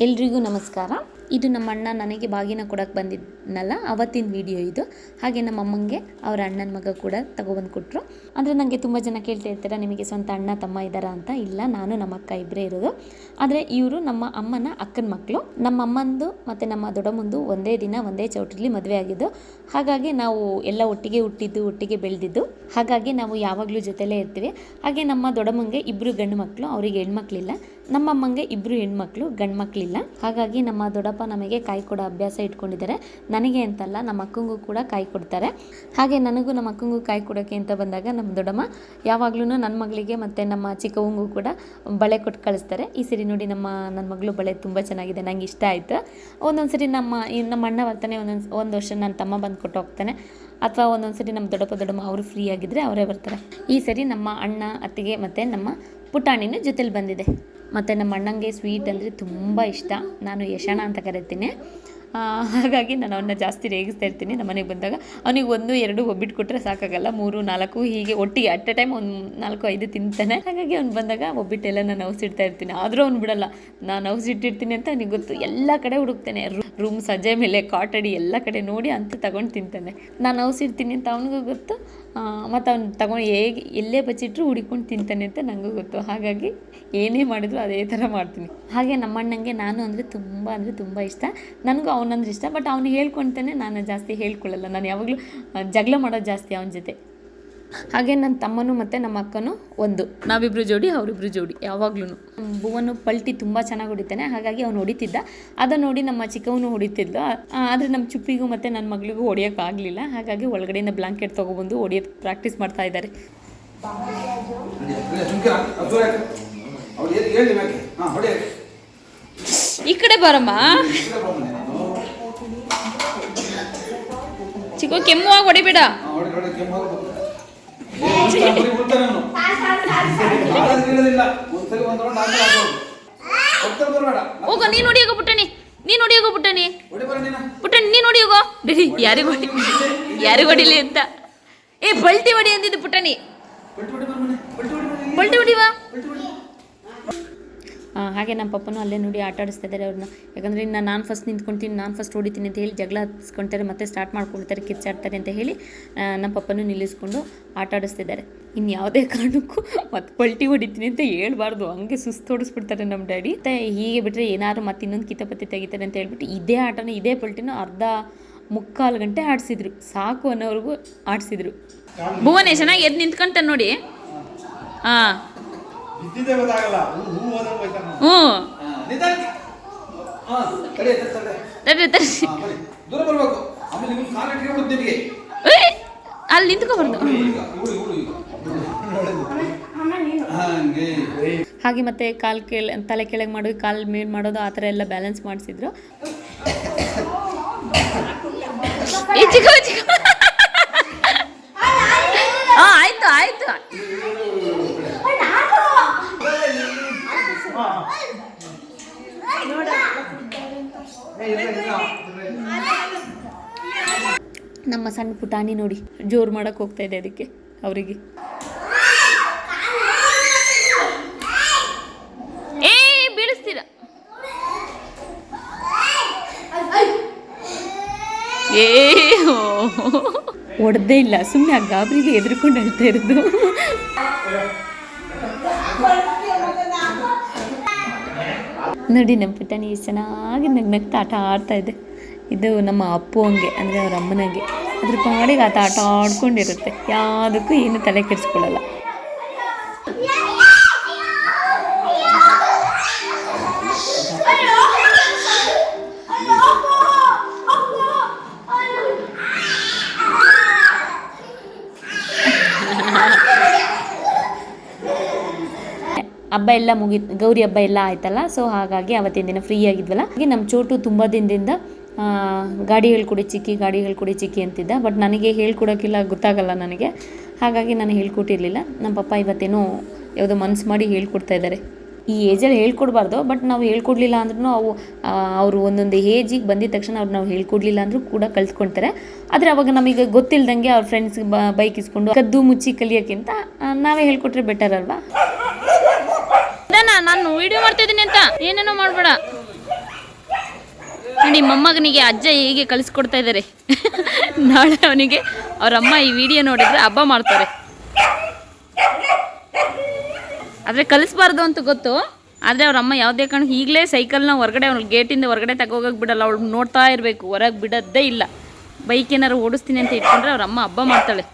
ಎಲ್ರಿಗೂ ನಮಸ್ಕಾರ. ಇದು ನಮ್ಮ ಅಣ್ಣ ನನಗೆ ಬಾಗಿನ ಕೊಡಕ್ಕೆ ಬಂದಿದ್ನಲ್ಲ ಅವತ್ತಿನ ವಿಡಿಯೋ ಇದು. ಹಾಗೆ ನಮ್ಮ ಅಮ್ಮಂಗೆ ಅವರ ಅಣ್ಣನ ಮಗ ಕೂಡ ತಗೊಬಂದು ಕೊಟ್ಟರು. ಅಂದರೆ ನನಗೆ ತುಂಬ ಜನ ಕೇಳ್ತಾ ಇರ್ತಾರೆ, ನಿಮಗೆ ಸ್ವಂತ ಅಣ್ಣ ತಮ್ಮ ಇದ್ದಾರಾ ಅಂತ. ಇಲ್ಲ, ನಾನು ನಮ್ಮ ಅಕ್ಕ ಇಬ್ಬರೇ ಇರೋದು. ಆದರೆ ಇವರು ನಮ್ಮ ಅಮ್ಮನ ಅಕ್ಕನ ಮಕ್ಕಳು. ನಮ್ಮ ಅಮ್ಮಂದು ಮತ್ತು ನಮ್ಮ ದೊಡ್ಡಮ್ಮಂದು ಒಂದೇ ದಿನ ಒಂದೇ ಚೌಟ್ರಿಲಿ ಮದುವೆ ಆಗಿದ್ದು. ಹಾಗಾಗಿ ನಾವು ಎಲ್ಲ ಒಟ್ಟಿಗೆ ಹುಟ್ಟಿದ್ದು, ಒಟ್ಟಿಗೆ ಬೆಳೆದಿದ್ದು. ಹಾಗಾಗಿ ನಾವು ಯಾವಾಗಲೂ ಜೊತೆಲೇ ಇರ್ತೀವಿ. ಹಾಗೆ ನಮ್ಮ ದೊಡ್ಡಮ್ಮಂಗೆ ಇಬ್ಬರು ಗಂಡು ಮಕ್ಕಳು, ಅವರಿಗೆ ಹೆಣ್ಮಕ್ಳಿಲ್ಲ. ನಮ್ಮಮ್ಮಂಗೆ ಇಬ್ಬರು ಹೆಣ್ಮಕ್ಳು, ಗಂಡು ಮಕ್ಕಳಿಲ್ಲ. ಹಾಗಾಗಿ ನಮ್ಮ ದೊಡ್ಡಪ್ಪ ನಮಗೆ ಕಾಯಿ ಕೊಡೋ ಅಭ್ಯಾಸ ಇಟ್ಕೊಂಡಿದ್ದಾರೆ. ನನಗೆ ಅಂತಲ್ಲ, ನಮ್ಮ ಅಕ್ಕಂಗೂ ಕೂಡ ಕಾಯಿ ಕೊಡ್ತಾರೆ. ಹಾಗೆ ನನಗೂ ನಮ್ಮ ಅಕ್ಕಂಗೂ ಕಾಯಿ ಕೊಡೋಕ್ಕೆ ಅಂತ ಬಂದಾಗ ನಮ್ಮ ದೊಡ್ಡಮ್ಮ ಯಾವಾಗ್ಲೂ ನನ್ನ ಮಗಳಿಗೆ ಮತ್ತು ನಮ್ಮ ಚಿಕ್ಕವಂಗೂ ಕೂಡ ಬಳೆ ಕೊಟ್ಟು ಕಳಿಸ್ತಾರೆ. ಈ ಸರಿ ನೋಡಿ ನನ್ನ ಮಗಳು ಬಳೆ ತುಂಬ ಚೆನ್ನಾಗಿದೆ, ನಂಗೆ ಇಷ್ಟ ಆಯಿತು. ಒಂದೊಂದು ಸರಿ ನಮ್ಮ ಅಣ್ಣ ಬರ್ತಾನೆ, ಒಂದು ವರ್ಷ ನನ್ನ ತಮ್ಮ ಬಂದು ಕೊಟ್ಟು ಹೋಗ್ತಾನೆ. ಅಥವಾ ಒಂದೊಂದು ಸರಿ ನಮ್ಮ ದೊಡ್ಡಮ್ಮ ಅವರು ಫ್ರೀ ಆಗಿದ್ದರೆ ಅವರೇ ಬರ್ತಾರೆ. ಈ ಸರಿ ನಮ್ಮ ಅಣ್ಣ, ಅತ್ತಿಗೆ ಮತ್ತು ನಮ್ಮ ಪುಟಾಣಿನೂ ಜೊತೆಲಿ ಬಂದಿದೆ. ಮತ್ತು ನಮ್ಮ ಅಣ್ಣಂಗೆ ಸ್ವೀಟ್ ಅಂದರೆ ತುಂಬ ಇಷ್ಟ. ನಾನು ಯಶಾಣ ಅಂತ ಕರಿತೀನಿ. ಹಾಗಾಗಿ ನಾನು ಅವನ್ನ ಜಾಸ್ತಿ ರೇಗಿಸ್ತಾ ಇರ್ತೀನಿ. ನಮ್ಮ ಮನೆಗೆ ಬಂದಾಗ ಅವನಿಗೆ 1-2 ಒಬ್ಬಿಟ್ಟು ಕೊಟ್ಟರೆ ಸಾಕಾಗಲ್ಲ, 3-4 ಹೀಗೆ ಒಟ್ಟಿಗೆ ಅಟ್ ಎ ಟೈಮ್ ಒಂದು 4-5 ತಿಂತಾನೆ. ಹಾಗಾಗಿ ಅವ್ನು ಬಂದಾಗ ಒಬ್ಬಿಟ್ಟೆಲ್ಲ ನಾನು ಔಸಿಡ್ತಾ ಇರ್ತೀನಿ. ಆದರೂ ಅವ್ನು ಬಿಡಲ್ಲ, ನಾನು ಔಸಿಟ್ಟಿರ್ತೀನಿ ಅಂತ ಅವನಿಗೆ ಗೊತ್ತು. ಎಲ್ಲ ಕಡೆ ಹುಡುಕ್ತಾನೆ, ರೂಮ್ ಸಜ್ಜೆ ಮೇಲೆ, ಕಾಟಡಿ ಎಲ್ಲ ಕಡೆ ನೋಡಿ ಅಂತ ತಗೊಂಡು ತಿಂತಾನೆ. ನಾನು ಔಸಿಡ್ತೀನಿ ಅಂತ ಅವನಿಗೂ ಗೊತ್ತು, ಮತ್ತು ಅವ್ನು ತಗೊಂಡು ಎಲ್ಲೇ ಬಚ್ಚಿಟ್ರು ಹುಡಿಕೊಂಡು ತಿಂತಾನೆ ಅಂತ ನನಗೂ ಗೊತ್ತು. ಹಾಗಾಗಿ ಏನೇ ಮಾಡಿದ್ರು ಅದೇ ಥರ ಮಾಡ್ತೀನಿ. ಹಾಗೆ ನಮ್ಮ ಅಣ್ಣಂಗೆ ನಾನು ಅಂದರೆ ತುಂಬ ಇಷ್ಟ. ನನಗೂ ಅವನಂದ್ರೆ ಇಷ್ಟ. ಬಟ್ ಅವನು ಹೇಳ್ಕೊತಾನೆ, ನಾನು ಜಾಸ್ತಿ ಹೇಳ್ಕೊಳ್ಳಲ್ಲ. ನಾನು ಯಾವಾಗಲೂ ಜಗಳ ಮಾಡೋದು ಜಾಸ್ತಿ ಅವನ ಜೊತೆ. ಹಾಗೆ ನನ್ನ ತಮ್ಮನೂ ಮತ್ತು ನಮ್ಮ ಅಕ್ಕನೂ ಒಂದು, ನಾವಿಬ್ಬರು ಜೋಡಿ, ಅವರಿಬ್ಬರು ಜೋಡಿ ಯಾವಾಗ್ಲೂ. ಭುವನು ಪಲ್ಟಿ ತುಂಬ ಚೆನ್ನಾಗಿ ಹೊಡಿತಾನೆ. ಹಾಗಾಗಿ ಅವನು ಹೊಡಿತಿದ್ದ. ಅದನ್ನು ನೋಡಿ ನಮ್ಮ ಚಿಕ್ಕವನು ಹೊಡಿತಿದ್ಲು. ಆದರೆ ನಮ್ಮ ಚುಪ್ಪಿಗೂ ಮತ್ತು ನನ್ನ ಮಗಳಿಗೂ ಹೊಡಿಯೋಕ್ಕಾಗಲಿಲ್ಲ. ಹಾಗಾಗಿ ಒಳಗಡೆಯಿಂದ ಬ್ಲಾಂಕೆಟ್ ತೊಗೊಬಂದು ಹೊಡಿಯೋಕ್ಕೆ ಪ್ರಾಕ್ಟೀಸ್ ಮಾಡ್ತಾ ಇದ್ದಾರೆ. ಈ ಕಡೆ ಬರಮ್ಮ ಚಿಕ್ಕ, ಕೆಮ್ಮುವಾಗಿ ಹೊಡಿಬೇಡ. ಹೋಗೋ, ನೀನು ಹೊಡಿಯೋಗೋ ಪುಟ್ಟಣಿ, ನೀನು ಹೊಡಿಯೋಗೋ ಪುಟ್ಟಣಿ, ನೀನು ಹೊಡಿಯೋಗೋ. ಯಾರಿಗೂ ಹೊಡಿಲಿ ಅಂತ ಬಲ್ಟಿ ಹೊಡಿ ಅಂದಿದ್ದು ಪುಟ್ಟಣಿ. ಬಲ್ಟಿ ಹೊಡಿವಾ. ಹಾಗೆ ನಮ್ಮ ಪಪ್ಪನೂ ಅಲ್ಲೇ ನೋಡಿ ಆಟ ಆಡಿಸ್ತಾ ಇದ್ದಾರೆ ಅವ್ರನ್ನ. ಯಾಕಂದರೆ ಇನ್ನು ನಾನು ಫಸ್ಟ್ ನಿಂತ್ಕೊಳ್ತೀನಿ, ನಾನು ಫಸ್ಟ್ ಹೊಡಿತೀನಿ ಅಂತ ಹೇಳಿ ಜಗಳ ಹತ್ಸ್ಕೊಳ್ತಾರೆ, ಮತ್ತೆ ಸ್ಟಾರ್ಟ್ ಮಾಡ್ಕೊಳ್ತಾರೆ, ಕಿಚ್ಚಾಡ್ತಾರೆ ಅಂತ ಹೇಳಿ ನಮ್ಮ ಪಪ್ಪನೂ ನಿಲ್ಲಿಸ್ಕೊಂಡು ಆಟ ಆಡಿಸ್ತಿದ್ದಾರೆ. ಇನ್ನು ಯಾವುದೇ ಕಾರಣಕ್ಕೂ ಮತ್ತೆ ಪಲ್ಟಿ ಹೊಡಿತೀನಿ ಅಂತ ಹೇಳ್ಬಾರ್ದು, ಹಂಗೆ ಸುಸ್ತು ಹೊಡಿಸ್ಬಿಡ್ತಾರೆ ನಮ್ಮ ಡ್ಯಾಡಿ. ಮತ್ತು ಹೀಗೆ ಬಿಟ್ಟರೆ ಏನಾದ್ರು ಮತ್ತೆ ಇನ್ನೊಂದು ಕಿತಾಪತಿ ತೆಗಿತಾರೆ ಅಂತ ಹೇಳ್ಬಿಟ್ಟು ಇದೇ ಆಟನ, ಇದೇ ಪಲ್ಟಿನೂ ಮುಕ್ಕಾಲು ಗಂಟೆ ಆಡಿಸಿದ್ರು, ಸಾಕು ಅನ್ನೋವ್ರಿಗೂ ಆಡಿಸಿದ್ರು. ಭುವನೇ ಚೆನ್ನಾಗಿ ಎದ್ದು ನಿಂತ್ಕೊಂತಾನೆ ನೋಡಿ. ಹಾಂ, ಅಲ್ಲಿ ನಿಂತ್ಕೋಬಾರ್ದು. ಹಾಗೆ ಮತ್ತೆ ತಲೆ ಕೆಳಗೆ ಮಾಡೋದು, ಕಾಲು ಮೇಲ್ ಮಾಡೋದು, ಆ ಥರ ಎಲ್ಲ ಬ್ಯಾಲೆನ್ಸ್ ಮಾಡಿಸಿದ್ರು. ಆಯ್ತು ಆಯ್ತು. ನಮ್ಮ ಸಣ್ಣ ಪುಟಾಣಿ ನೋಡಿ ಜೋರು ಮಾಡಕ್ಕೆ ಹೋಗ್ತಾ ಇದೆ ಅದಕ್ಕೆ ಅವರಿಗೆ. ಬೀಳಿಸ್ತೀರ ಹೊಡೆದೇ ಇಲ್ಲ, ಸುಮ್ಮನೆ ಆ ಗಾಬರಿಗೆ ಎದುರ್ಕೊಂಡು ಅಳ್ತಾ ಇರೋದು. ನೋಡಿ ನಮ್ಮ ಪುಟಾಣಿ ಎಷ್ಟು ಚೆನ್ನಾಗಿ ನಗ್ನಗ್ತಾ ಆಟ ಆಡ್ತಾ ಇದೆ. ಇದು ನಮ್ಮ ಅಪ್ಪು ಹಂಗೆ, ಅಂದರೆ ಅವ್ರ ಅಮ್ಮನಿಗೆ ಅದ್ರ ಪಾಡಿಗೆ ಆಟ ಆಡ್ಕೊಂಡಿರುತ್ತೆ. ಯಾವುದಕ್ಕೂ ಏನು ತಲೆ ಕೆಡಿಸ್ಕೊಳ್ಳಲ್ಲ. ಹಬ್ಬ ಎಲ್ಲ ಮುಗೀತು, ಗೌರಿ ಹಬ್ಬ ಎಲ್ಲ ಆಯ್ತಲ್ಲ. ಸೊ ಹಾಗಾಗಿ ಅವತ್ತಿನ ದಿನ ಫ್ರೀ ಆಗಿದ್ವಲ್ಲ. ಹಾಗೆ ನಮ್ಮ ಚೋಟು ತುಂಬ ದಿನದಿಂದ ಗಾಡಿ ಹೇಳ್ಕೊಡಿ ಚಿಕ್ಕಿ ಅಂತಿದ್ದ. ಬಟ್ ನನಗೆ ಹೇಳ್ಕೊಡೋಕ್ಕಿಲ್ಲ, ಗೊತ್ತಾಗಲ್ಲ ನನಗೆ. ಹಾಗಾಗಿ ನಾನು ಹೇಳ್ಕೊಟ್ಟಿರಲಿಲ್ಲ. ನಮ್ಮ ಪಪ್ಪ ಇವತ್ತೇನೋ ಯಾವುದೋ ಮನಸ್ಸು ಮಾಡಿ ಹೇಳ್ಕೊಡ್ತಾ ಇದ್ದಾರೆ. ಈ ಏಜಲ್ಲಿ ಹೇಳ್ಕೊಡ್ಬಾರ್ದು, ಬಟ್ ನಾವು ಹೇಳ್ಕೊಡ್ಲಿಲ್ಲ ಅಂದ್ರೂ ಅವರು ಒಂದೊಂದು ಏಜಿಗೆ ಬಂದಿದ ತಕ್ಷಣ ಅವ್ರು ನಾವು ಹೇಳ್ಕೊಡ್ಲಿಲ್ಲ ಅಂದರೂ ಕೂಡ ಕಲ್ತ್ಕೊಳ್ತಾರೆ. ಆದರೆ ಅವಾಗ ನಮಗೆ ಗೊತ್ತಿಲ್ದಂಗೆ ಅವ್ರ ಫ್ರೆಂಡ್ಸ್ ಬೈಕ್ ಇಸ್ಕೊಂಡು ಕದ್ದು ಮುಚ್ಚಿ ಕಲಿಯೋಕ್ಕಿಂತ ನಾವೇ ಹೇಳ್ಕೊಟ್ರೆ ಬೆಟರ್ ಅಲ್ವಾ. ನಾನು ವಿಡಿಯೋ ಮಾಡ್ತಾ ಇದ್ದೀನಿ ಅಂತ ಏನೇನೋ ಮಾಡಬೇಡ. ನೋಡಿ ಮೊಮ್ಮಗನಿಗೆ ಅಜ್ಜ ಹೇಗೆ ಕಳಿಸ್ಕೊಡ್ತಾ ಇದ್ದಾರೆ. ನಾಳೆ ಅವನಿಗೆ ಅವರಮ್ಮ ಈ ವಿಡಿಯೋ ನೋಡಿದರೆ ಹಬ್ಬ ಮಾಡ್ತಾರೆ. ಆದರೆ ಕಲಿಸ್ಬಾರ್ದು ಅಂತ ಗೊತ್ತು. ಆದರೆ ಅವರಮ್ಮ ಯಾವುದೇ ಕಾರಣಕ್ಕೆ ಈಗಲೇ ಸೈಕಲ್ನ ಹೊರಗಡೆ ಅವ್ನು ಗೇಟಿಂದ ಹೊರಗಡೆ ತಗೋಗಕ್ಕೆ ಬಿಡಲ್ಲ. ಅವಳು ನೋಡ್ತಾ ಇರಬೇಕು, ಹೊರಗೆ ಬಿಡೋದೇ ಇಲ್ಲ. ಬೈಕ್ ಏನಾರು ಓಡಿಸ್ತೀನಿ ಅಂತ ಇಟ್ಕೊಂಡ್ರೆ ಅವರಮ್ಮ ಹಬ್ಬ ಮಾಡ್ತಾಳೆ.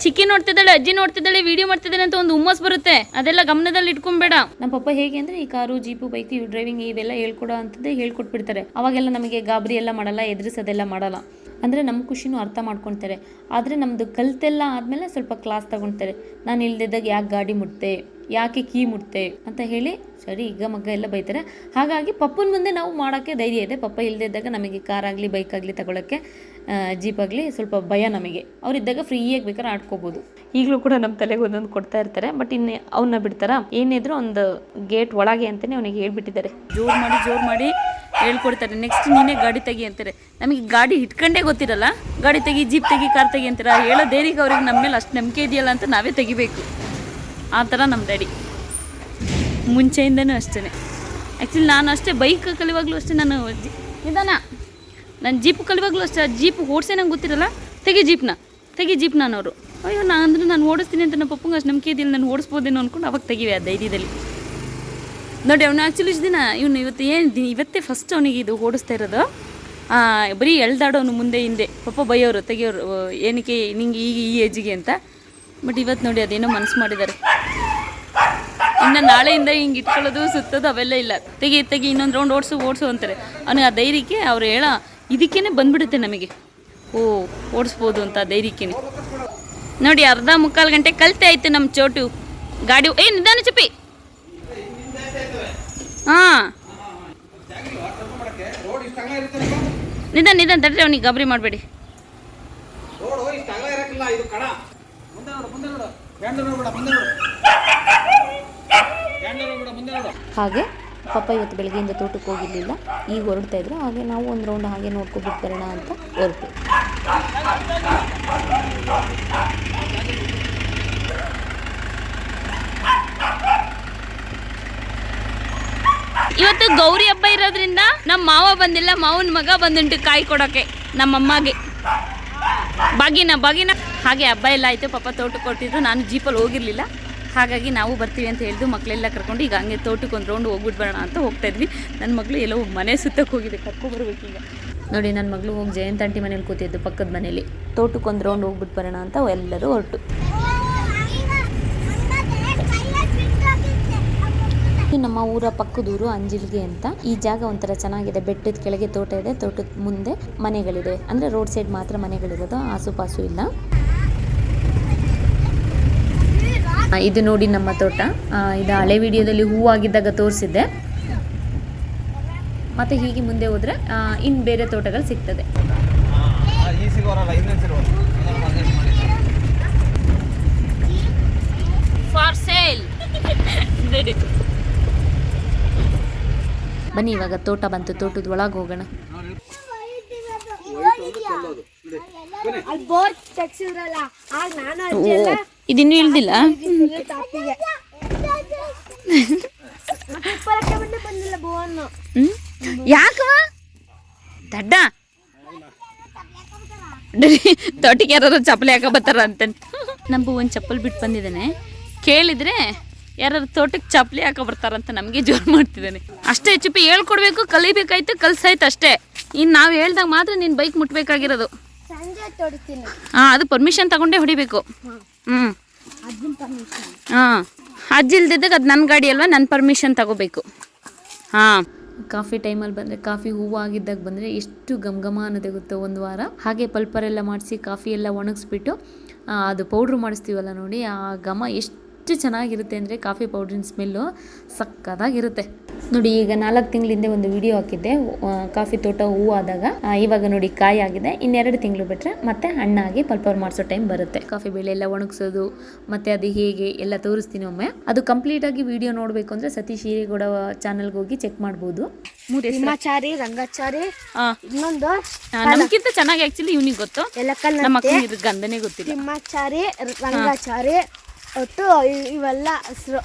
ಚಿಕ್ಕಿ ನೋಡ್ತಿದ್ದಾಳೆ, ಅಜ್ಜಿ ನೋಡ್ತಿದ್ದಾಳೆ, ವಿಡಿಯೋ ಮಾಡ್ತಿದ್ದಾಳೆ ಅಂತ ಒಂದು ಹುಮ್ಮಸ್ ಬರುತ್ತೆ. ಅದೆಲ್ಲ ಗಮನದಲ್ಲಿ ಇಟ್ಕೊಂಬೇಡ. ನಮ್ಮ ಪಪ್ಪ ಹೇಗೆ ಅಂದರೆ ಈ ಕಾರು, ಜೀಪು, ಬೈಕ್, ಡ್ರೈವಿಂಗ್ ಇವೆಲ್ಲ ಹೇಳ್ಕೊಡೋ ಅಂಥದ್ದೇ ಹೇಳ್ಕೊಟ್ಬಿಡ್ತಾರೆ. ಅವಾಗೆಲ್ಲ ನಮಗೆ ಗಾಬರಿ ಎಲ್ಲ ಮಾಡಲ್ಲ, ಎದುರಿಸೋದೆಲ್ಲ ಮಾಡಲ್ಲ. ಅಂದರೆ ನಮ್ಮ ಖುಷಿನೂ ಅರ್ಥ ಮಾಡ್ಕೊತಾರೆ. ಆದರೆ ನಮ್ಮದು ಕಲ್ತೆಲ್ಲ ಆದಮೇಲೆ ಸ್ವಲ್ಪ ಕ್ಲಾಸ್ ತಗೊಳ್ತಾರೆ. ನಾನು ಇಲ್ದಿದ್ದಾಗ ಯಾಕೆ ಗಾಡಿ ಮುಟ್ತೆ, ಯಾಕೆ ಕೀ ಮುಟ್ತೆ ಅಂತ ಹೇಳಿ ಸರಿ ಈಗ ಮಗ್ಗ ಎಲ್ಲ ಬೈತಾರೆ. ಹಾಗಾಗಿ ಪಪ್ಪನ ಮುಂದೆ ನಾವು ಮಾಡೋಕ್ಕೆ ಧೈರ್ಯ ಇದೆ. ಪಪ್ಪ ಇಲ್ಲದಿದ್ದಾಗ ನಮಗೆ ಕಾರಾಗಲಿ, ಬೈಕಾಗಲಿ ತಗೊಳ್ಳೋಕ್ಕೆ, ಜೀಪಾಗಲಿ ಸ್ವಲ್ಪ ಭಯ ನಮಗೆ. ಅವರಿದ್ದಾಗ ಫ್ರೀಯಾಗಿ ಬೇಕಾದ್ರೆ ಆಡ್ಕೋಬೋದು. ಈಗಲೂ ಕೂಡ ನಮ್ಮ ತಲೆಗೆ ಒಂದೊಂದು ಕೊಡ್ತಾ ಇರ್ತಾರೆ. ಬಟ್ ಇನ್ನು ಅವನ್ನ ಬಿಡ್ತಾರಾ? ಏನಿದ್ರು ಒಂದು ಗೇಟ್ ಒಳಗೆ ಅಂತಲೇ ಅವನಿಗೆ ಹೇಳ್ಬಿಟ್ಟಿದ್ದಾರೆ. ಜೋರು ಮಾಡಿ ಹೇಳ್ಕೊಡ್ತಾರೆ. ನೆಕ್ಸ್ಟ್ ನೀನೇ ಗಾಡಿ ತೆಗಿ ಅಂತಾರೆ. ನಮಗೆ ಗಾಡಿ ಇಟ್ಕೊಂಡೇ ಗೊತ್ತಿರಲ್ಲ. ಗಾಡಿ ತೆಗಿ, ಜೀಪ್ ತೆಗಿ, ಕಾರ್ ತೆಗಿ ಅಂತಾರೆ. ಹೇಳೋ ಧೈರ್ಯಕ್ಕೆ ಅವ್ರಿಗೆ ನಮ್ಮ ಮೇಲೆ ಅಷ್ಟು ನಂಬಿಕೆ ಇದೆಯಲ್ಲ ಅಂತ ನಾವೇ ತೆಗಿಬೇಕು. ಆ ಥರ ನಮ್ಮ ಡ್ಯಾಡಿ ಮುಂಚೆಯಿಂದನೂ ಅಷ್ಟೇ. ಆ್ಯಕ್ಚುಲಿ ನಾನು ಅಷ್ಟೇ ಬೈಕ್ ಕಲಿವಾಗಲೂ ಅಷ್ಟೇ. ನಾನು ಜೀಪ್ ಕಲಿವಾಗಲೂ ಅಷ್ಟೇ. ಜೀಪ್ ಓಡಿಸೇ ನಂಗೆ ಗೊತ್ತಿರಲ್ಲ. ತೆಗಿ ಜೀಪ್ನ ಅನ್ನೋರು. ಅಯ್ಯೋ ನಾನು ಓಡಿಸ್ತೀನಿ ಅಂತ ನಮ್ಮ ಪಪ್ಪಂಗೆ ಅಷ್ಟು ನಂಬಿಕೆ ಇದೆಯಲ್ಲ, ನಾನು ಓಡಿಸ್ಬೋದೇನೋ ಅಂದ್ಕೊಂಡು ಅವಾಗ ತೆಗಿವೆ ಆ ಧೈರ್ಯದಲ್ಲಿ. ನೋಡಿ ಅವನು ಆ್ಯಕ್ಚುಲಿ ಇಷ್ಟು ದಿನ ಇವತ್ತೇ ಫಸ್ಟ್ ಅವನಿಗೆ ಇದು ಓಡಿಸ್ತಾ ಇರೋದು. ಬರೀ ಎಳ್ದಾಡೋನು ಮುಂದೆ ಹಿಂದೆ. ಪಪ್ಪ ಬೈಯೋರು, ತೆಗಿಯೋರು, ಏನಕ್ಕೆ ನಿಂಗೆ ಈಗ ಈ ಏಜಿಗೆ ಅಂತ. ಬಟ್ ಇವತ್ತು ನೋಡಿ ಅದೇನೋ ಮನಸ್ಸು ಮಾಡಿದ್ದಾರೆ. ಇನ್ನು ನಾಳೆಯಿಂದ ಹಿಂಗೆ ಇಟ್ಕೊಳ್ಳೋದು, ಸುತ್ತೋದು ಅವೆಲ್ಲ ಇಲ್ಲ. ತೆಗಿ ಇನ್ನೊಂದು ರೌಂಡ್ ಓಡಿಸು ಅಂತಾರೆ. ಅವನಿಗೆ ಆ ಧೈರ್ಯಕ್ಕೆ ಅವ್ರು ಇದಕ್ಕೇ ಬಂದ್ಬಿಡುತ್ತೆ ನಮಗೆ. ಓಡಿಸ್ಬೋದು ಅಂತ ಧೈರ್ಯಕ್ಕೆ. ನೋಡಿ ಅರ್ಧ ಮುಕ್ಕಾಲು ಗಂಟೆ ಕಲಿತೆ ಆಯ್ತು ನಮ್ಮ ಚೋಟು ಗಾಡಿ. ನಿಧಾನ ಚಪ್ಪಿ. ಹಾಂ ನಿಧಾನ ತಡ್ರಿ, ಅವನಿಗೆ ಗಾಬರಿ ಮಾಡಬೇಡಿ. ಹಾಗೆ ಪಪ್ಪ ಇವತ್ತು ಬೆಳಗ್ಗೆಯಿಂದ ತೋಟಕ್ಕೆ ಹೋಗಿರಲಿಲ್ಲ. ಈಗ ಹೊರಡ್ತಾ ಇದ್ರು. ಹಾಗೆ ನಾವು ಒಂದು ರೌಂಡ್ ಹಾಗೆ ನೋಡ್ಕೊಬಿಟ್ಟು ಬರೋಣ ಅಂತ ಹೊರಟು. ಇವತ್ತು ಗೌರಿ ಹಬ್ಬ ಇರೋದ್ರಿಂದ ನಮ್ಮ ಮಾವ ಬಂದಿಲ್ಲ. ಮಾವನ ಮಗ ಬಂದುಂಟು ಕಾಯಿ ಕೊಡೋಕ್ಕೆ ನಮ್ಮಮ್ಮಗೆ. ಬಾಗಿನ ಹಾಗೆ ಹಬ್ಬ ಎಲ್ಲ ಆಯಿತು. ಪಾಪ ತೋಟಕ್ಕೆ ಕೊಟ್ಟಿದ್ರು. ನಾನು ಜೀಪಲ್ಲಿ ಹೋಗಿರಲಿಲ್ಲ. ಹಾಗಾಗಿ ನಾವು ಬರ್ತೀವಿ ಅಂತ ಹೇಳಿದ್ದು ಮಕ್ಕಳೆಲ್ಲ ಕರ್ಕೊಂಡು ಈಗ ಹಂಗೆ ತೋಟಕ್ಕೆ ಒಂದು ರೌಂಡ್ ಹೋಗ್ಬಿಟ್ಟು ಬರೋಣ ಅಂತ ಹೋಗ್ತಾಯಿದ್ವಿ. ನನ್ನ ಮಗಳು ಎಲ್ಲೋ ಮನೆ ಸುತ್ತಕ್ಕೆ ಹೋಗಿದೆ, ಕರ್ಕೊಬರ್ಬೇಕೀಗ. ನೋಡಿ ನನ್ನ ಮಗಳು ಹೋಗಿ ಜಯಂತ ಆಂಟಿ ಮನೇಲಿ ಕೂತಿದ್ದು ಪಕ್ಕದ ಮನೇಲಿ. ತೋಟಕ್ಕೆ ಒಂದು ರೌಂಡ್ ಹೋಗ್ಬಿಟ್ಟು ಬರೋಣ ಅಂತ ಎಲ್ಲರೂ ಹೊರಟು. ನಮ್ಮ ಊರ ಪಕ್ಕದೂರು ಅಂಜಿಲ್ಗೆ ಅಂತ. ಈ ಜಾಗ ಒಂಥರ ಚೆನ್ನಾಗಿದೆ. ಬೆಟ್ಟದ ಕೆಳಗೆ ತೋಟ ಇದೆ. ತೋಟದ ಮುಂದೆ ಮನೆಗಳಿದೆ. ಅಂದರೆ ರೋಡ್ ಸೈಡ್ ಮಾತ್ರ ಮನೆಗಳಿರೋದು, ಆಸುಪಾಸು ಇಲ್ಲ. ಇದು ನೋಡಿ ನಮ್ಮ ತೋಟ. ಇದು ಹಳೆ ವಿಡಿಯೋದಲ್ಲಿ ಹೂವಾಗಿದ್ದಾಗ ತೋರಿಸಿದ್ದೆ. ಮತ್ತೆ ಹೀಗೆ ಮುಂದೆ ಹೋದ್ರೆ ಇನ್ನು ಬೇರೆ ತೋಟಗಳು ಸಿಗ್ತದೆ. For sale. ಬನ್ನಿ ಇವಾಗ ತೋಟ ಬಂತು. ತೋಟದ ಒಳಗೆ ಹೋಗೋಣ. ಇದಿನ್ನೂ ಇಳ್ದಿಲ್ಲ. ಯಾಕವ ದಡ್ಡ ತೋಟಿಗೆ ಯಾರು ಚಪ್ಪಲಿ ಹಾಕ ಬರ್ತಾರ ಅಂತ. ನಮ್ಗೂ ಒಂದು ಚಪ್ಪಲ್ ಬಿಟ್ಟು ಬಂದಿದ್ದಾನೆ. ಕೇಳಿದ್ರೆ ಯಾರು ತೋಟಕ್ಕೆ ಚಪ್ಪಲಿ ಹಾಕೋ ಬರ್ತಾರಂತ ನಮಗೆ ಜೋರು ಮಾಡ್ತಿದ್ದಾನೆ. ಅಷ್ಟೇ ಚುಪ್ಪಿ ಹೇಳ್ಕೊಡ್ಬೇಕು, ಕಲಿಬೇಕಾಯ್ತು, ಕಲ್ಸಾಯ್ತು ಅಷ್ಟೇ. ಇನ್ನು ನಾವು ಹೇಳ್ದಾಗ ಮಾತ್ರ ನೀನು ಬೈಕ್ ಮುಟ್ಬೇಕಾಗಿರೋದು. ಅದು ಪರ್ಮಿಷನ್ ತಗೊಂಡೇ ಹೊಡಿಬೇಕು. ಅಜ್ಜಿ ಇಲ್ದಿದ್ದಾಗ ಅದು ನನ್ನ ಗಾಡಿ ಅಲ್ವಾ, ನನ್ನ ಪರ್ಮಿಷನ್ ತಗೋಬೇಕು. ಕಾಫಿ ಟೈಮಲ್ಲಿ ಬಂದರೆ, ಕಾಫಿ ಹೂವು ಆಗಿದ್ದಾಗ ಬಂದರೆ ಎಷ್ಟು ಘಮ ಅನ್ನೋದೇ ಗೊತ್ತು. ಒಂದು ವಾರ ಹಾಗೆ ಪಲ್ಪರೆಲ್ಲ ಮಾಡಿಸಿ ಕಾಫಿ ಎಲ್ಲ ಒಣಗಿಸ್ಬಿಟ್ಟು ಅದು ಪೌಡ್ರ್ ಮಾಡಿಸ್ತೀವಲ್ಲ ನೋಡಿ, ಆ ಘಮ ಎಷ್ಟು ಚೆನ್ನಾಗಿರುತ್ತೆ ಅಂದರೆ ಕಾಫಿ ಪೌಡ್ರಿನ ಸ್ಮೆಲ್ಲು ಸಕ್ಕತ್ತಾಗಿರುತ್ತೆ. ನೋಡಿ ಈಗ 4 ತಿಂಗಳಿಂದ ಒಂದು ವಿಡಿಯೋ ಹಾಕಿದ್ದೆ ಕಾಫಿ ತೋಟ ಹೂವು ಆದಾಗ. ಇವಾಗ ನೋಡಿ ಕಾಯಿ ಆಗಿದೆ. ಇನ್ನೆರಡು ತಿಂಗಳು ಬಿಟ್ಟರೆ ಮತ್ತೆ ಹಣ್ಣಾಗಿ ಪಲ್ಪರ್ ಮಾಡಿಸೋ ಟೈಮ್ ಬರುತ್ತೆ. ಕಾಫಿ ಬೆಳೆ ಎಲ್ಲ ಒಣಗಿಸೋದು ಮತ್ತೆ ಅದು ಹೇಗೆ ಎಲ್ಲ ತೋರಿಸ್ತೀನಿ ಒಮ್ಮೆ. ಅದು ಕಂಪ್ಲೀಟಾಗಿ ವಿಡಿಯೋ ನೋಡಬೇಕು ಅಂದರೆ ಸತೀಶ್ ಹಿರೇಗೌಡ ಚಾನಲ್ಗೆ ಹೋಗಿ ಚೆಕ್ ಮಾಡ್ಬೋದು. ಹಿಮಾಚಾರಿ, ರಂಗಾಚಾರಿ, ಇನ್ನೊಂದು ನಮ್ಗಿಂತ ಚೆನ್ನಾಗಿ ಆ್ಯಕ್ಚುಲಿ ಇವನಿಗೆ ಗೊತ್ತು. ನಮ್ಮ ಮಕ್ಕಳಿಗೆ ಗಂಧನೇ ಗೊತ್ತಿಲ್ಲ. ಹಿಮಾಚಾರಿ, ರಂಗಾಚಾರಿ ಒಟ್ಟು ಇವೆಲ್ಲ ಹೆಸರು.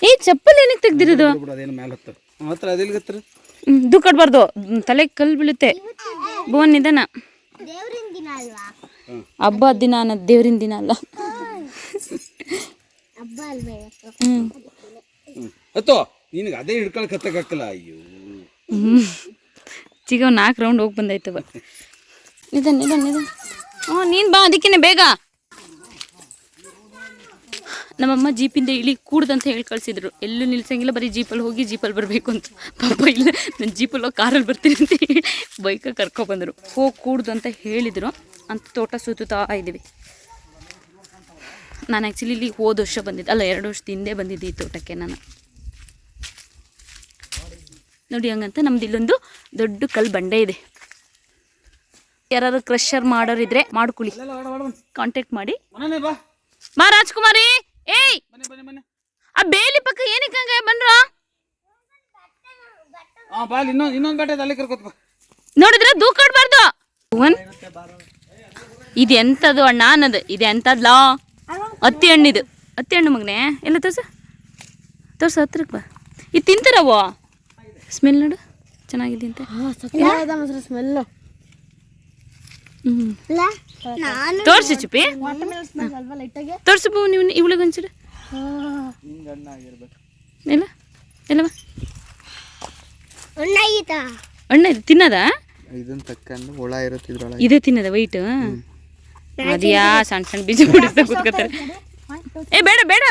ಏ ಚಪ್ಪಲ್ ಏನಕ್ಕೆ ತೆಗ್ದಿರೋದು? ಅದೇನು ಮೇಲೆ ಹತ್ತ ಹತ್ರ ಅದೆಲ್ಲಿ ಹತ್ರ ದುಃಖಡ್ಬಾರ್ದು, ತಲೆ ಕಲ್ಲು ಬೀಳುತ್ತೆ. ಭುವನ್ ನಿಧಾನ. ಹಬ್ಬದ ದಿನ ಅನ್ನೋದು ದೇವ್ರಿನ ದಿನ ಅಲ್ಲ. ಹತ್ತೋ ನಿನಗೆ ಅದೇ ಹಿಡ್ಕೊಳಕ್ ಹತ್ತಕ್ಕಾಗಲ್ಲ. ಅಯ್ಯೋ ಚಿಗ 4 ರೌಂಡ್ ಹೋಗಿ ಬಂದಾಯ್ತವ. ನಿಧಾನ ನಿಧಾನ ನಿಧಾನ. ನೀನು ಬಾ, ಅದಕ್ಕೇನೆ ಬೇಗ. ನಮ್ಮಮ್ಮ ಜೀಪಿಂದ ಇಳಿ ಕೂಡ್ದಂತ ಹೇಳಿ ಕಳಿಸಿದ್ರು. ಎಲ್ಲೂ ನಿಲ್ಸಂಗಿಲ್ಲ, ಬರೀ ಜೀಪಲ್ಲಿ ಹೋಗಿ ಜೀಪಲ್ಲಿ ಬರಬೇಕು ಅಂತ. ಪಾಪ ಇಲ್ಲ, ನಾನು ಜೀಪಲ್ಲಿ ಹೋಗಿ ಕಾರಲ್ಲಿ ಬರ್ತೀನಿ ಅಂತ ಹೇಳಿ ಬೈಕಾಗಿ ಕರ್ಕೊಬಂದರು. ಹೋಗಿ ಕೂಡ್ದು ಅಂತ ಹೇಳಿದರು ಅಂತ ತೋಟ ಸುತ್ತಾ ಇದ್ದೀವಿ. ನಾನು ಆ್ಯಕ್ಚುಲಿ ಇಲ್ಲಿ ಹೋದ ವರ್ಷ ಬಂದಿದ್ದೆ, ಅಲ್ಲ 2 ವರ್ಷದ ಹಿಂದೆ ಬಂದಿದ್ದೆ ಈ ತೋಟಕ್ಕೆ ನಾನು. ನೋಡಿ ಹಂಗಂತ ನಮ್ದು ಇಲ್ಲೊಂದು ದೊಡ್ಡ ಕಲ್ಲು ಬಂಡೆ ಇದೆ. ಯಾರು ಕ್ರಷರ್ ಮಾಡೋರಿದ್ರೆ ಮಾಡ್ಕೊಳ್ಳಿ, ಕಾಂಟ್ಯಾಕ್ಟ್ ಮಾಡಿ. ಬಾ ರಾಜ್ಕುಮಾರಿ. ಏಯ್ ಆ ಬೇಲಿ ಪಕ್ಕ ಏನಕ್ಕೆ ಹಂಗೆ ಬಂದ್ರ? ನೋಡಿದ್ರೆ ದೂಕಾಡ್ಬಾರ್ದು. ಇದು ಎಂತದು ಅಣ್ಣ ಅನ್ನೋದು, ಇದು ಎಂತದ್ಲಾ? ಹತ್ತಿ ಹಣ್ಣಿದು, ಹತ್ತಿ ಹಣ್ಣು ಮಗನೇ. ಎಲ್ಲ ತೋರ್ಸ ಹತ್ರಕ್ಕೆ ಬಾ. ಇದು ತಿಂತಾರವ? ಸ್ಮೆಲ್ ನೋಡು ಚೆನ್ನಾಗಿದೆ ಅಂತ. ಸ್ಮೆಲ್ ತೋರ್ಸಿ ಚುಪ್ಪಿ, ತೋರ್ಸು ನೀವು ಇವಳಿಗೆ ಒಂಚೂರು. ಎಲ್ಲ ಎಲ್ಲವ ಹಣ್ಣ ಇದು ತಿನ್ನದ? ಇದೇ ತಿನ್ನದ ವೈಟ್? ಅದ್ಯಾ ಸಣ್ಣ ಸಣ್ಣ ಬೀಜ ಬಿಡಿಸ್ತಾ ಕೂತ್ಕೊತಾರೆ. ಏ ಬೇಡ ಬೇಡ.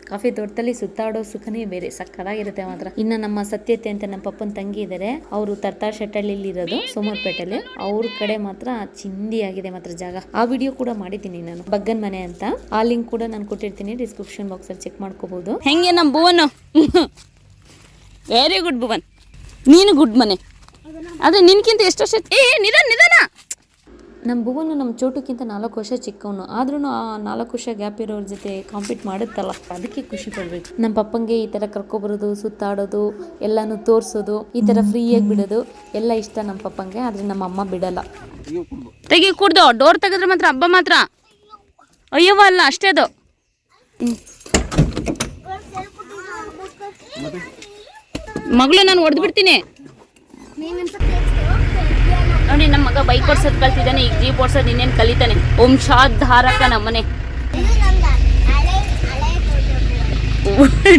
ಕಾಫಿ ತೋಟದಲ್ಲಿ ಸುತ್ತಾಡೋ ಸುಖನೇ ಬೇರೆ, ಸಕ್ಕತ್ತಾಗಿರುತ್ತೆ ಮಾತ್ರ. ಇನ್ನು ನಮ್ಮ ಸತ್ಯತೆ ಅಂತ ನಮ್ಮ ಪಪ್ಪನ ತಂಗಿ ಇದ್ದಾರೆ, ಅವರು ತರ್ತಾರ್ ಶೆಟ್ಟಳ್ಳಿ ಇರೋದು, ಸೋಮವಾರಪೇಟೆಯಲ್ಲಿ. ಅವ್ರ ಕಡೆ ಮಾತ್ರ ಚಿಂದಿ ಆಗಿದೆ ಮಾತ್ರ ಜಾಗ. ಆ ವಿಡಿಯೋ ಕೂಡ ಮಾಡಿದ್ದೀನಿ ನಾನು, ಬಗ್ಗನ್ ಮನೆ ಅಂತ. ಆ ಲಿಂಕ್ ಕೂಡ ನಾನು ಕೊಟ್ಟಿರ್ತೀನಿ ಡಿಸ್ಕ್ರಿಪ್ಷನ್ ಬಾಕ್ಸ್ ಅಲ್ಲಿ, ಚೆಕ್ ಮಾಡ್ಕೋಬಹುದು. ಹೆಂಗೆ ನಮ್ಮ ಭುವನ್? ವೆರಿ ಗುಡ್ ಭುವನ್, ನೀನು ಗುಡ್ ಮನೆ. ಅದು ನಿನ್ಕಿಂತ ಎಷ್ಟು ವರ್ಷ? ಏ ನಿಧಾನ ನಿಧಾನ. ನಮ್ಮ ಭುವನು ನಮ್ಮ ಚೋಟಕ್ಕಿಂತ 4 ವರ್ಷ ಚಿಕ್ಕವನು, ಆದ್ರೂ ಆ 4 ವರ್ಷ ಗ್ಯಾಪ್ ಇರೋರ ಜೊತೆ ಕಾಂಪೀಟ್ ಮಾಡುತ್ತಲ್ಲ, ಅದಕ್ಕೆ ಖುಷಿ ಪಡ್ಬೇಕು. ನಮ್ಮ ಪಪ್ಪಂಗೆ ಈ ಥರ ಕರ್ಕೊಬರೋದು, ಸುತ್ತಾಡೋದು, ಎಲ್ಲಾನು ತೋರಿಸೋದು, ಈ ಥರ ಫ್ರೀಯಾಗಿ ಬಿಡೋದು ಎಲ್ಲ ಇಷ್ಟ ನಮ್ಮ ಪಪ್ಪಂಗೆ. ಆದರೆ ನಮ್ಮ ಅಮ್ಮ ಬಿಡಲ್ಲ. ತೆಗಿ ಕುಡ್ದು, ಡೋರ್ ತೆಗೆದ್ರೆ ಮಾತ್ರ ಹಬ್ಬ ಮಾತ್ರ. ಅಯ್ಯವ್ವ ಅಲ್ಲ ಅಷ್ಟೇ ಅದು. ಮಗಳು ನಾನು ಹೊಡೆದು ಬಿಡ್ತೀನಿ ನೋಡಿ. ನಮ್ಮ ಮಗ ಬೈಕ್ ಓಡ್ಸೋದು ಕಲ್ತಿದ್ದಾನೆ, ಈಗ ಜೀಪ್ ಓಡ್ಸೋದು ಇನ್ನೇನು ಕಲಿತಾನೆ. ವಂಶಾಧಾರಕ ನಮ್ಮನೆ.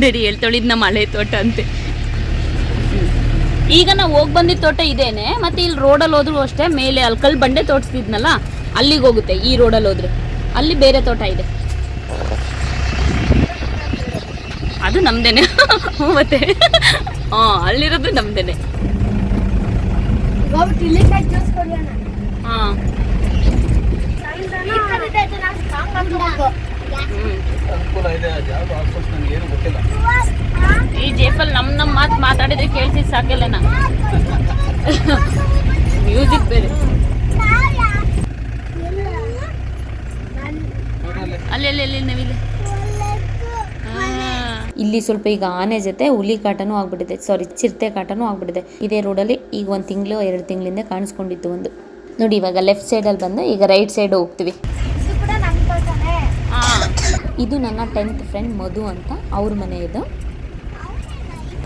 ಡ್ಯಾಡಿ ಹೇಳ್ತೊಳಿದ್ ನಮ್ಮ ಹಳೆ ತೋಟ ಅಂತೆ. ಈಗ ನಾವು ಹೋಗಿ ಬಂದಿದ್ದ ತೋಟ ಇದೇನೆ, ಮತ್ತೆ ಇಲ್ಲಿ ರೋಡಲ್ಲಿ ಹೋದ್ರು ಅಷ್ಟೇ. ಮೇಲೆ ಅಲ್ಲಿ ಕಲ್ಲು ಬಂಡೆ ತೋರಿಸ್ತಿದ್ನಲ್ಲ, ಅಲ್ಲಿಗೆ ಹೋಗುತ್ತೆ. ಈ ರೋಡಲ್ಲಿ ಹೋದ್ರೆ ಅಲ್ಲಿ ಬೇರೆ ತೋಟ ಇದೆ, ಅದು ನಮ್ದೇನೆ. ಮತ್ತೆ ಅಲ್ಲಿರೋದು ನಮ್ದೇನೆ. ಈ ಜೇಪಲ್ ನಮ್ಮ ಮಾತು ಮಾತಾಡಿದ್ರೆ ಕೇಳ್ತಿದ್ ಸಾಕಿಲ್ಲ ನಾ. ಮ್ಯೂಸಿಕ್ ಬೇರೆ. ಅಲ್ಲಿ ನವಿಲೆ. ಇಲ್ಲಿ ಸ್ವಲ್ಪ ಈಗ ಆನೆ ಜೊತೆ ಹುಲಿ ಕಾಟನೂ ಆಗ್ಬಿಟ್ಟಿದೆ, ಸಾರಿ ಚಿರತೆ ಕಾಟನೂ ಆಗ್ಬಿಟ್ಟಿದೆ. ಇದೇ ರೋಡಲ್ಲಿ ಈಗ 1 ತಿಂಗಳು 2 ತಿಂಗಳಿಂದ ಕಾಣಿಸ್ಕೊಂಡಿತ್ತು ಒಂದು. ನೋಡಿ ಇವಾಗ ಲೆಫ್ಟ್ ಸೈಡಲ್ಲಿ ಬಂದು ಈಗ ರೈಟ್ ಸೈಡ್ ಹೋಗ್ತೀವಿ. ಇದು ನನ್ನ 10th ಫ್ರೆಂಡ್ ಮಧು ಅಂತ, ಅವ್ರ ಮನೆ ಇದು.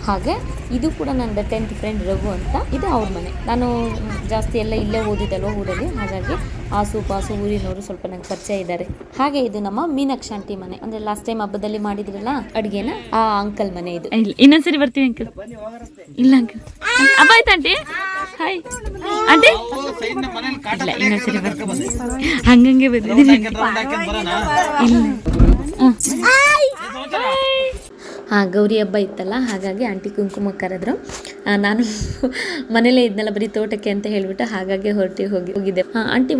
ಹಾಗೆ ಇದು ಕೂಡ ನನ್ನ 10th ಫ್ರೆಂಡ್ ರಘು ಅಂತ, ಇದು ಅವ್ರ ಮನೆ. ನಾನು ಜಾಸ್ತಿ ಎಲ್ಲ ಇಲ್ಲೇ ಓದಿದ್ದಲ್ವ ಊರಲ್ಲಿ, ಹಾಗಾಗಿ ಪಾಸು ಊರಿನವರು ಸ್ವಲ್ಪ ನಂಗೆ ಪರಿಚಯ ಇದ್ದಾರೆ. ಹಾಗೆ ಇದು ನಮ್ಮ ಮೀನಾಕ್ಷಿ ಆಂಟಿ ಮನೆ, ಅಂದ್ರೆ ಲಾಸ್ಟ್ ಟೈಮ್ ಹಬ್ಬದಲ್ಲಿ ಮಾಡಿದ್ರಲ್ಲ ಅಡುಗೆನ, ಆ ಅಂಕಲ್ ಮನೆ ಇದು. ಇನ್ನೊಂದ್ಸರಿ ಬರ್ತೀವಿ ಅಂಕಲ್. ಇಲ್ಲ ಅಂಕಲ್, ಹಬ್ಬ ಆಯ್ತಾ ಆಂಟಿ? Hi aunty. ಇಲ್ಲ ಇನ್ನೊಂದ್ಸರಿ ಬರ್ತೀವಿ, ಹಂಗಂಗೆ ಬಂದಿದ್ದೀನಿ. ಗೌರಿ ಹಬ್ಬ ಇತ್ತಲ್ಲ, ಹಾಗಾಗಿ ಆಂಟಿ ಕುಂಕುಮ ಕರೆದ್ರು. ನಾನು ಮನೇಲೇ ಇದ್ನಲ್ಲ ಬರೀ ತೋಟಕ್ಕೆ ಅಂತ ಹೇಳ್ಬಿಟ್ಟು, ಹಾಗಾಗಿ ಹೋಗಿದ್ದೆ. ಆಂಟಿ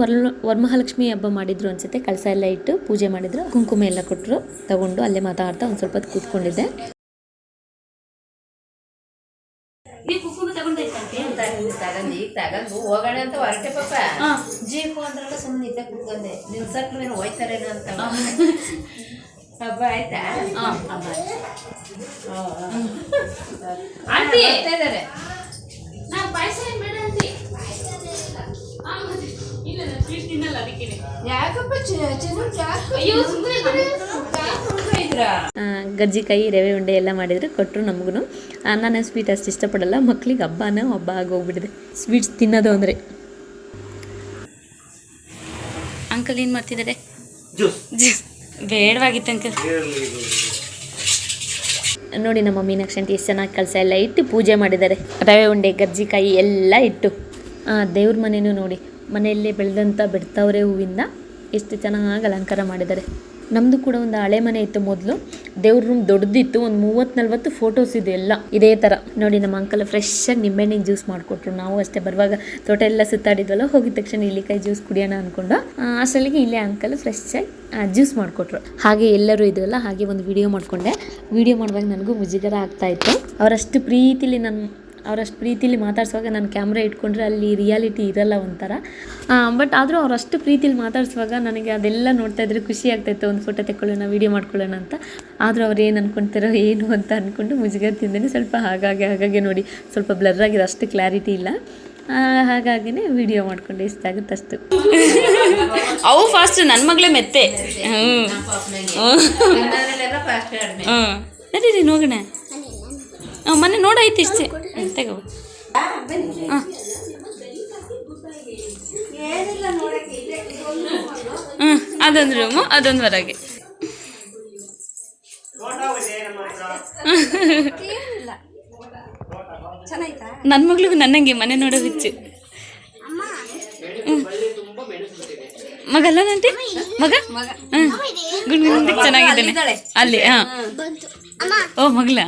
ವರಮಹಾಲಕ್ಷ್ಮಿ ಹಬ್ಬ ಮಾಡಿದ್ರು ಅನ್ಸುತ್ತೆ. ಕಳಸ ಎಲ್ಲ ಇಟ್ಟು ಪೂಜೆ ಮಾಡಿದ್ರು, ಕುಂಕುಮ ಎಲ್ಲ ಕೊಟ್ಟರು. ತಗೊಂಡು ಅಲ್ಲೇ ಮಾತಾಡ್ತಾ ಒಂದು ಸ್ವಲ್ಪ ಹೊತ್ತು ಕೂತ್ಕೊಂಡಿದ್ದೆ. ತಗೊಂಡು ಹೋಗೋಣ ಅಂತ ಹೊರಟೆ ಪಾಪ. ಜೀಪು ಅಂದ್ರಲ್ಲ ಸುಮ್ಮನೆ ಇದ್ದ ಕೂತ್ಕೊಂಡೆ. ನಿಲ್ಸಕ್ಲು ಏನೋ ಹೋಯ್ತಾರೇನೋ ಅಂತ. ಹಬ್ಬ ಆಯ್ತಾ? ಹಬ್ಬ ಆಂಟಿ ಇದ್ದಾರೆ. ನಾವು ಪಾಯಸ ಏನು ಬೇಡ ಅಂತಿ? ಇಲ್ಲ ನಾನು ಸ್ವೀಟ್ ತಿನ್ನಲ್ಲ, ಅದಕ್ಕೆ. ಯಾಕಪ್ಪ ಚೆನ್ನಾಗಿ? ಅಯ್ಯೋ ಸುಮ್ಮನೆ ಗಜ್ಜಿಕಾಯಿ ರವೆ ಉಂಡೆ ಎಲ್ಲ ಮಾಡಿದ್ರು, ಕೊಟ್ಟರು ನಮಗೂ. ನಾನು ಸ್ವೀಟ್ ಅಷ್ಟು ಇಷ್ಟಪಡಲ್ಲ, ಮಕ್ಳಿಗೆ ಹಬ್ಬ ಆಗೋಗ್ಬಿಟ್ಟಿದೆ ಸ್ವೀಟ್ಸ್ ತಿನ್ನೋದು ಅಂದರೆ. ಅಂಕಲ್ ಏನು ಮಾಡ್ತಿದ್ದಾರೆ? ಬೇಡವಾಗಿತ್ತು ಅಂಕಲ್. ನೋಡಿ ನಮ್ಮ ಮೀನಾಕ್ಷಿ ಆಂಟಿ ಎಷ್ಟು ಚೆನ್ನಾಗಿ ಕಳಸ ಎಲ್ಲ ಇಟ್ಟು ಪೂಜೆ ಮಾಡಿದ್ದಾರೆ. ರವೆ ಉಂಡೆ ಗಜ್ಜಿಕಾಯಿ ಎಲ್ಲ ಇಟ್ಟು. ದೇವ್ರ ಮನೆಯೂ ನೋಡಿ, ಮನೆಯಲ್ಲೇ ಬೆಳೆದಂಥ ಬೆಡ್ತಾವ್ರೆ ಹೂವಿಂದ ಎಷ್ಟು ಚೆನ್ನಾಗಿ ಅಲಂಕಾರ ಮಾಡಿದ್ದಾರೆ. ನಮ್ಮದು ಕೂಡ ಒಂದು ಹಳೆ ಮನೆ ಇತ್ತು ಮೊದಲು, ದೇವ್ರ ರೂಮ್ ದೊಡ್ಡದಿತ್ತು, ಒಂದು 30-40 ಫೋಟೋಸ್ ಇದೆ ಎಲ್ಲ ಇದೇ ಥರ. ನೋಡಿ ನಮ್ಮ ಅಂಕಲ್ ಫ್ರೆಶ್ಶಾಗಿ ನಿಂಬೆಹಣ್ಣಿನ ಜ್ಯೂಸ್ ಮಾಡಿಕೊಟ್ರು. ನಾವು ಅಷ್ಟೇ ಬರುವಾಗ ತೋಟ ಎಲ್ಲ ಸುತ್ತಾಡಿದ್ವಲ್ಲ, ಹೋಗಿದ ತಕ್ಷಣ ಇಲ್ಲಿಕಾಯಿ ಜ್ಯೂಸ್ ಕುಡಿಯೋಣ ಅಂದ್ಕೊಂಡು ಅಷ್ಟರಲ್ಲಿಗೆ ಇಲ್ಲೇ ಅಂಕಲ್ ಫ್ರೆಶ್ಶಾಗಿ ಜ್ಯೂಸ್ ಮಾಡಿಕೊಟ್ರು. ಹಾಗೆ ಎಲ್ಲರೂ ಇದ್ರಲ್ಲ, ಹಾಗೆ ಒಂದು ವಿಡಿಯೋ ಮಾಡಿಕೊಂಡೆ. ವಿಡಿಯೋ ಮಾಡುವಾಗ ನನಗೂ ಮುಜುಗರ ಆಗ್ತಾಯಿತ್ತು. ಅವರಷ್ಟು ಪ್ರೀತಿಲಿ ಮಾತಾಡ್ಸುವಾಗ ನಾನು ಕ್ಯಾಮ್ರಾ ಇಟ್ಕೊಂಡ್ರೆ ಅಲ್ಲಿ ರಿಯಾಲಿಟಿ ಇರಲ್ಲ ಒಂಥರ. ಬಟ್ ಆದರೂ ಅವರಷ್ಟು ಪ್ರೀತಿಲಿ ಮಾತಾಡ್ಸುವಾಗ ನನಗೆ ಅದೆಲ್ಲ ನೋಡ್ತಾ ಇದ್ರೆ ಖುಷಿ ಆಗ್ತಾಯಿತ್ತು. ಒಂದು ಫೋಟೋ ತೆಕ್ಕೊಳ್ಳೋಣ, ವೀಡಿಯೋ ಮಾಡ್ಕೊಳ್ಳೋಣ ಅಂತ. ಆದರೂ ಅವ್ರು ಏನು ಅಂದ್ಕೊಳ್ತಾರೋ ಏನು ಅಂತ ಅಂದ್ಕೊಂಡು ಮುಜುಗರ ತಿಂದೇನೆ ಸ್ವಲ್ಪ ಹಾಗಾಗಿ ನೋಡಿ, ಸ್ವಲ್ಪ ಬ್ಲರ್ ಆಗಿದೆ, ಅಷ್ಟು ಕ್ಲಾರಿಟಿ ಇಲ್ಲ. ಹಾಗಾಗಿನೇ ವಿಡಿಯೋ ಮಾಡ್ಕೊಂಡು ಇಷ್ಟ ಆಗುತ್ತೆ ಅಷ್ಟು. ಅವು ಫಾಸ್ಟ್, ನನ್ನ ಮಗಳೇ ಮೆತ್ತೆ. ನಡೀರಿ ಹೋಗೋಣ. ಮೊನ್ನೆ ನೋಡಾಯ್ತು ಇಷ್ಟೇ, ತಗೋ. ಅದೊಂದು ರೂಮು, ಅದೊಂದು ಹೊರಗೆ. ನನ್ನ ಮಗಳಿಗೂ ನನ್ನಂಗೆ ಮನೆ ನೋಡೋ ಹುಚ್ಚು. ಮಗಲ್ಲ ನಂಟಿ ಮಗ ಗುಂಡ್ ಚೆನ್ನಾಗಿದ್ದಾನೆ ಅಲ್ಲಿ. ಓ ಮಗ್ಲ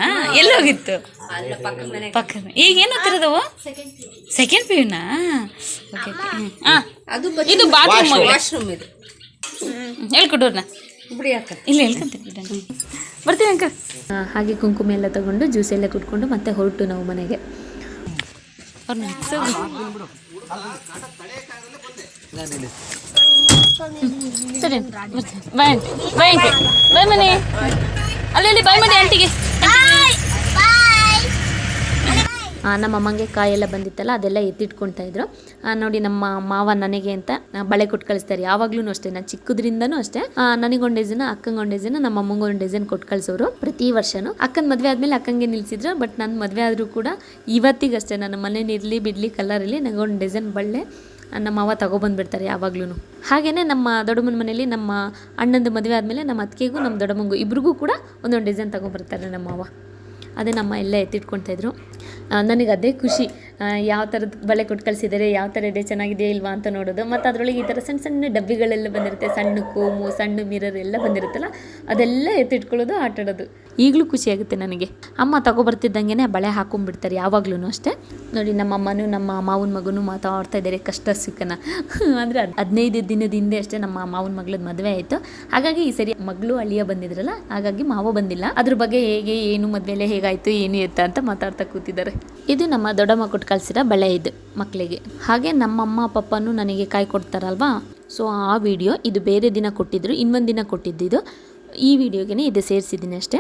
ಎಲ್ಲ ಹೋಗಿತ್ತು ಪಕ್ಕದ. ಈಗ ಏನು ಓದ್ತಿರೋದವು? ಸೆಕೆಂಡ್ PUನಾ? ಇದು ಬಾತ್ರೂಮ್, ವಾಶ್ರೂಮ್ ಇದು. ಹೇಳ್ಕೊಡೋರ್ನ ಇಲ್ಲ ಹೇಳ್ಕೊಂತೀನಿ, ಬರ್ತೀವಿ ಅಂಕಲ್. ಹಾಗೆ ಕುಂಕುಮ ಎಲ್ಲ ತಗೊಂಡು ಜ್ಯೂಸ್ ಎಲ್ಲ ಕುಟ್ಕೊಂಡು ಮತ್ತೆ ಹೊರಟು ನಾವು ಮನೆಗೆ. ಸರಿ ಬಾಯ್ ಬಾಯ್ ಬಾಯ್ ಮನೆ ಅಲ್ಲಿ ಬಾಯ್ ಮಾಡಿ ಆಂಟಿಗೆ. ನಮ್ಮ ಅಮ್ಮಂಗೆ ಕಾಯೆಲ್ಲ ಬಂದಿತ್ತಲ್ಲ, ಅದೆಲ್ಲ ಎತ್ತಿಟ್ಕೊಳ್ತಾ ಇದ್ರು. ನೋಡಿ ನಮ್ಮ ಮಾವ ನನಗೆ ಅಂತ ಬಳೆ ಕೊಟ್ಟು ಕಳಿಸ್ತಾರೆ ಯಾವಾಗ್ಲೂ ಅಷ್ಟೇ. ನಾನು ಚಿಕ್ಕದ್ರಿಂದನೂ ಅಷ್ಟೇ, ನನಗೊಂದು ಡಿಸೈನ್, ಅಕ್ಕಂಗೊಂದು ಡಿಸೈನ್, ನಮ್ಮ ಅಮ್ಮಂಗೆ ಒಂದು ಡಿಸೈನ್ ಕೊಟ್ಟು ಕಳಿಸೋರು ಪ್ರತಿ ವರ್ಷನೂ. ಅಕ್ಕನ ಮದುವೆ ಆದಮೇಲೆ ಅಕ್ಕಂಗೆ ನಿಲ್ಸಿದ್ರು. ಬಟ್ ನನ್ನ ಮದುವೆ ಆದರೂ ಕೂಡ ಇವತ್ತಿಗಷ್ಟೇ ನನ್ನ ಮನೇಲಿರಲಿ ಬಿಡಲಿ ಕಲರ್ ಇರಲಿ ನನಗೊಂದು ಡಿಸೈನ್ ಬಳೆ ನಮ್ಮ ಅವ್ವ ತಗೊಬಂದುಬಿಡ್ತಾರೆ ಯಾವಾಗ್ಲೂ. ಹಾಗೆಯೇ ನಮ್ಮ ದೊಡ್ಡಮ್ಮನ ಮನೇಲಿ ನಮ್ಮ ಅಣ್ಣಂದು ಮದುವೆ ಆದಮೇಲೆ ನಮ್ಮ ಅತ್ತಿಗೆಗೂ ನಮ್ಮ ದೊಡ್ಡಮ್ಮಂಗೂ ಇಬ್ರಿಗೂ ಕೂಡ ಒಂದೊಂದು ಡಿಸೈನ್ ತಗೊಬರ್ತಾರೆ ನಮ್ಮ ಅವ್ವ. ಅದೇ ನಮ್ಮ ಎಲ್ಲ ಎತ್ತಿಟ್ಕೊಳ್ತಾಯಿದ್ರು. ನನಗೆ ಅದೇ ಖುಷಿ, ಯಾವ ಥರದ್ದು ಬಳೆ ಕೊಟ್ಟು ಕಳಿಸಿದ್ದಾರೆ, ಯಾವ ಥರ ಇದೆ, ಚೆನ್ನಾಗಿದೆಯಾ ಇಲ್ವಾ ಅಂತ ನೋಡೋದು. ಮತ್ತು ಅದರೊಳಗೆ ಈ ಥರ ಸಣ್ಣ ಸಣ್ಣ ಡಬ್ಬಿಗಳೆಲ್ಲ ಬಂದಿರುತ್ತೆ, ಸಣ್ಣ ಕೋಮು, ಸಣ್ಣ ಮಿರರ್ ಎಲ್ಲ ಬಂದಿರುತ್ತಲ್ಲ, ಅದೆಲ್ಲ ಎತ್ತಿಟ್ಕೊಳ್ಳೋದು, ಆಟಾಡೋದು. ಈಗಲೂ ಖುಷಿಯಾಗುತ್ತೆ ನನಗೆ. ಅಮ್ಮ ತಗೊಬರ್ತಿದ್ದಂಗೆ ಬಳೆ ಹಾಕೊಂಡ್ಬಿಡ್ತಾರೆ ಯಾವಾಗ್ಲೂ ಅಷ್ಟೇ. ನೋಡಿ ನಮ್ಮ ಅಮ್ಮನೂ ನಮ್ಮ ಮಾವನ ಮಗನೂ ಮಾತಾಡ್ತಾ ಇದ್ದಾರೆ ಕಷ್ಟ ಸುಖನ. ಅಂದರೆ 15 ದಿನದ ಹಿಂದೆ ಅಷ್ಟೇ ನಮ್ಮ ಮಾವನ ಮಗಳದ್ದು ಮದುವೆ ಆಯಿತು. ಹಾಗಾಗಿ ಈ ಸರಿ ಮಗಳು ಅಳಿಯ ಬಂದಿದ್ರಲ್ಲ, ಹಾಗಾಗಿ ಮಾವ ಬಂದಿಲ್ಲ. ಅದ್ರ ಬಗ್ಗೆ ಹೇಗೆ ಏನು ಮದುವೆಲೆ ಹೇಗಾಯಿತು ಏನು ಎತ್ತ ಅಂತ ಮಾತಾಡ್ತಾ ಕೂತಿದ್ದಾರೆ. ಇದು ನಮ್ಮ ದೊಡ್ಡಮ್ಮ ಕೊಟ್ಟು ಕಳಿಸಿರೋ ಬಳೆ ಇದು ಮಕ್ಕಳಿಗೆ. ಹಾಗೆ ನಮ್ಮಮ್ಮ ಪಪ್ಪನೂ ನನಗೆ ಕಾಯಿ ಕೊಡ್ತಾರಲ್ವಾ, ಸೊ ಆ ವಿಡಿಯೋ ಇದು ಬೇರೆ ದಿನ ಕೊಟ್ಟಿದ್ರು, ಇನ್ನೊಂದು ದಿನ ಕೊಟ್ಟಿದ್ದು. ಈ ವಿಡಿಯೋಗೆ ಇದು ಸೇರಿಸಿದ್ದೀನಿ ಅಷ್ಟೇ.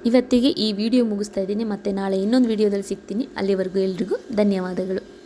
ಇವತ್ತಿಗೆ ಈ ವಿಡಿಯೋ ಮುಗಿಸ್ತಾ ಇದ್ದೀನಿ. ಮತ್ತೆ ನಾಳೆ ಇನ್ನೊಂದು ವಿಡಿಯೋದಲ್ಲಿ ಸಿಗ್ತೀನಿ. ಅಲ್ಲಿವರೆಗೂ ಎಲ್ರಿಗೂ ಧನ್ಯವಾದಗಳು.